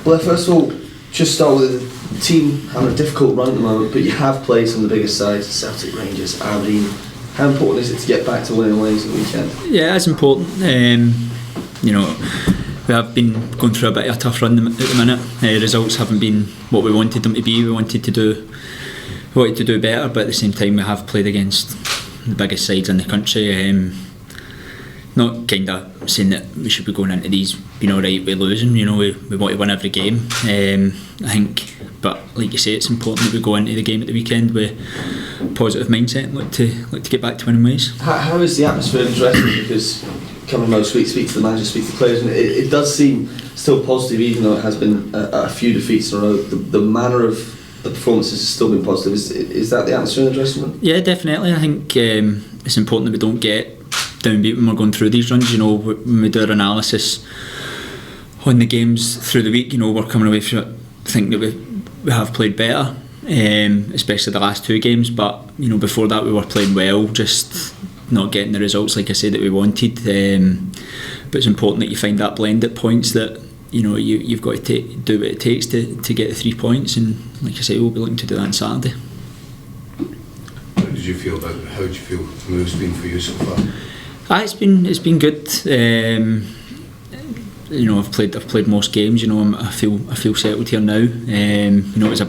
Well, first of all, just start with the team having a difficult run at the moment, but you have played some of the biggest sides, Celtic, Rangers, Aberdeen. How important is it to get back to winning ways at the weekend? Yeah, it's important. We have been going through a bit of a tough run at the minute. Results haven't been what we wanted them to be. We wanted to do better, but at the same time we have played against the biggest sides in the country. Not kind of saying that we should be going into these being alright with losing. We want to win every game. I think, but like you say, it's important that we go into the game at the weekend with a positive mindset and look to get back to winning ways. How is the atmosphere in the dressing room? Because coming most weeks, speak to the manager, speak to the players, and it does seem still positive, even though it has been a few defeats in a row. The manner of the performances has still been positive. Is that the atmosphere in the dressing room? Yeah, definitely. I think it's important that we don't get downbeat when we're going through these runs. When we do our analysis on the games through the week, we're coming away from it thinking that we have played better, especially the last two games. But before that we were playing well, just not getting the results, like I said, that we wanted. But it's important that you find that blend at points that you've got to do what it takes to get the 3 points, and like I say, we'll be looking to do that on Saturday. How do you feel the move's been for you so far? It's been good. I've played most games. I feel settled here now. It was a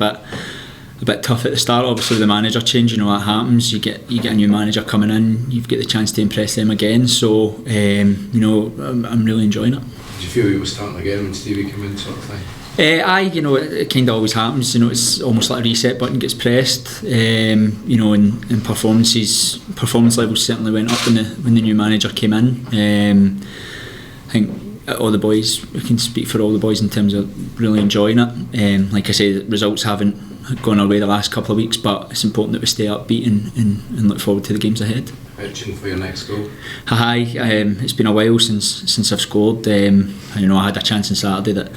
bit tough at the start. Obviously, with the manager change, that happens. You get a new manager coming in. You've got the chance to impress them again. So, I'm really enjoying it. Did you feel you were starting again when Stevie came in, sort of thing? It kind of always happens. It's almost like a reset button gets pressed. And performance levels certainly went up when the new manager came in. I think all the boys, I can speak for all the boys in terms of really enjoying it. Like I say, the results haven't gone our way the last couple of weeks, but it's important that we stay upbeat and look forward to the games ahead. Itching for your next goal? It's been a while since I've scored. I had a chance on Saturday that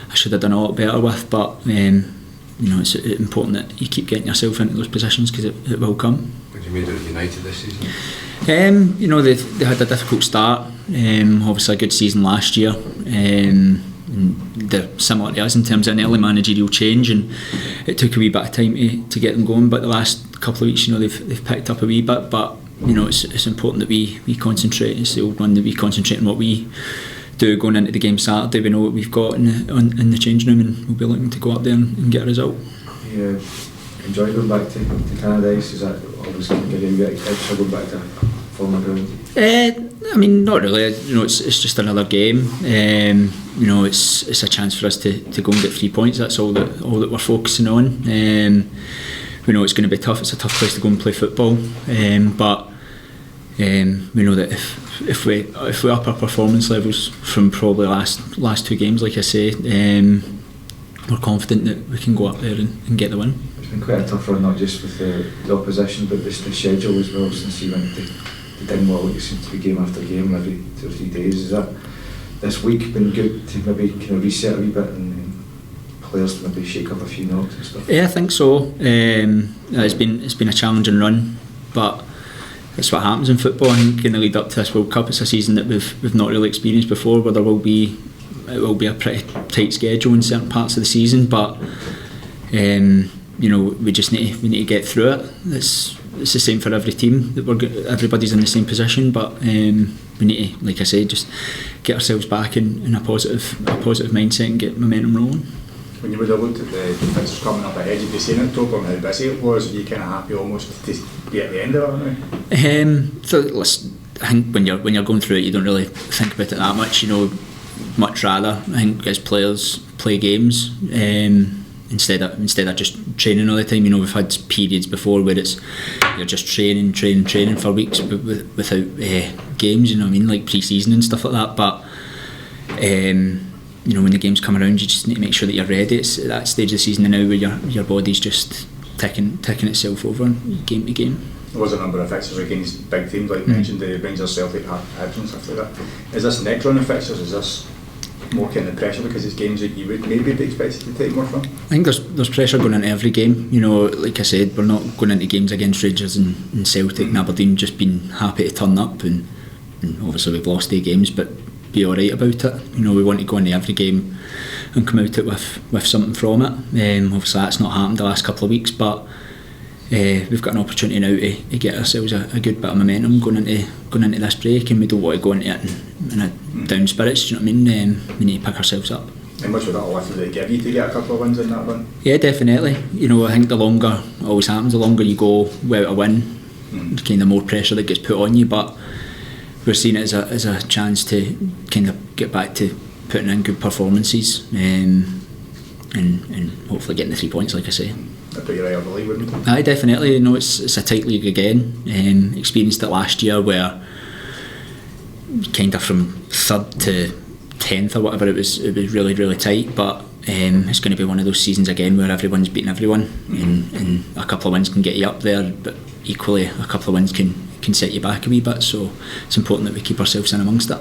I should have done a lot better with, but it's important that you keep getting yourself into those positions, because it will come. What do you mean at United this season? They had a difficult start. Obviously a good season last year. They're similar to us in terms of an early managerial change, and it took a wee bit of time to get them going. But the last couple of weeks, they've picked up a wee bit. But it's important that we concentrate. It's the old one, that we concentrate on what we do going into the game Saturday. We know what we've got in the changing room, and we'll be looking to go up there and get a result. Yeah. Enjoy going back to Canada Ice? Is that obviously going to give you a bit extra going back to former ground? Not really. It's just another game. It's a chance for us to go and get 3 points. That's all that we're focusing on. We know it's going to be tough. It's a tough place to go and play football. But we know that if we up our performance levels from probably last two games, like I say, we're confident that we can go up there and get the win. It's been quite a tough run, not just with the opposition, but the schedule as well, since you went to Dingwall. It seems to be game after game every 2 or 3 days. Is that this week been good to maybe kind of reset a wee bit and players to maybe shake up a few knocks and stuff? Yeah, I think so. It's been a challenging run, but it's what happens in football. I think in the lead up to this World Cup, it's a season that we've not really experienced before, where it will be a pretty tight schedule in certain parts of the season, but we just need to get through it. It's the same for every team, that everybody's in the same position, but we need to, like I said, just get ourselves back in a positive mindset and get momentum rolling. When you would have looked at the fixtures coming up ahead, you'd be seeing October and how busy it was. Are you kind of happy almost to be at the end of it now? So listen, I think when you're going through it, you don't really think about it that much. Much rather, I think, as players play games instead of just training all the time. We've had periods before where you're just training for weeks without games. Like pre-season and stuff like that. But when the games come around, you just need to make sure that you're ready. It's at that stage of the season now where your body's just ticking itself over game to game. There was a number of fixtures against big teams, like you mentioned, the Rangers, Celtic, Hibs and stuff like that. Is this next round of fixtures, is this more kind of pressure because it's games that you would maybe be expected to take more from? I think there's pressure going into every game. Like I said, we're not going into games against Rangers and Celtic and Aberdeen just being happy to turn up, and obviously we've lost 8 games, but be alright about it. You know, we want to go into every game and come out it with something from it. Obviously that's not happened the last couple of weeks, but we've got an opportunity now to get ourselves a good bit of momentum going into this break, and we don't want to go into it in a down spirits, do you know what I mean? We need to pick ourselves up. And much of that lift did it give you to get a couple of wins in that run? Yeah, definitely. You know, I think the longer it always happens, the longer you go without a win, kind of more pressure that gets put on you, but we're seeing it as a chance to kind of get back to putting in good performances, and hopefully getting the 3 points, like I say. That'd put you right out of the league, wouldn't it? Aye, definitely. You know, it's a tight league again. Experienced it last year where kind of from 3rd to 10th or whatever, it was really, really tight, but it's going to be one of those seasons again where everyone's beating everyone, and a couple of wins can get you up there, but equally a couple of wins can set you back a wee bit, so it's important that we keep ourselves in amongst it.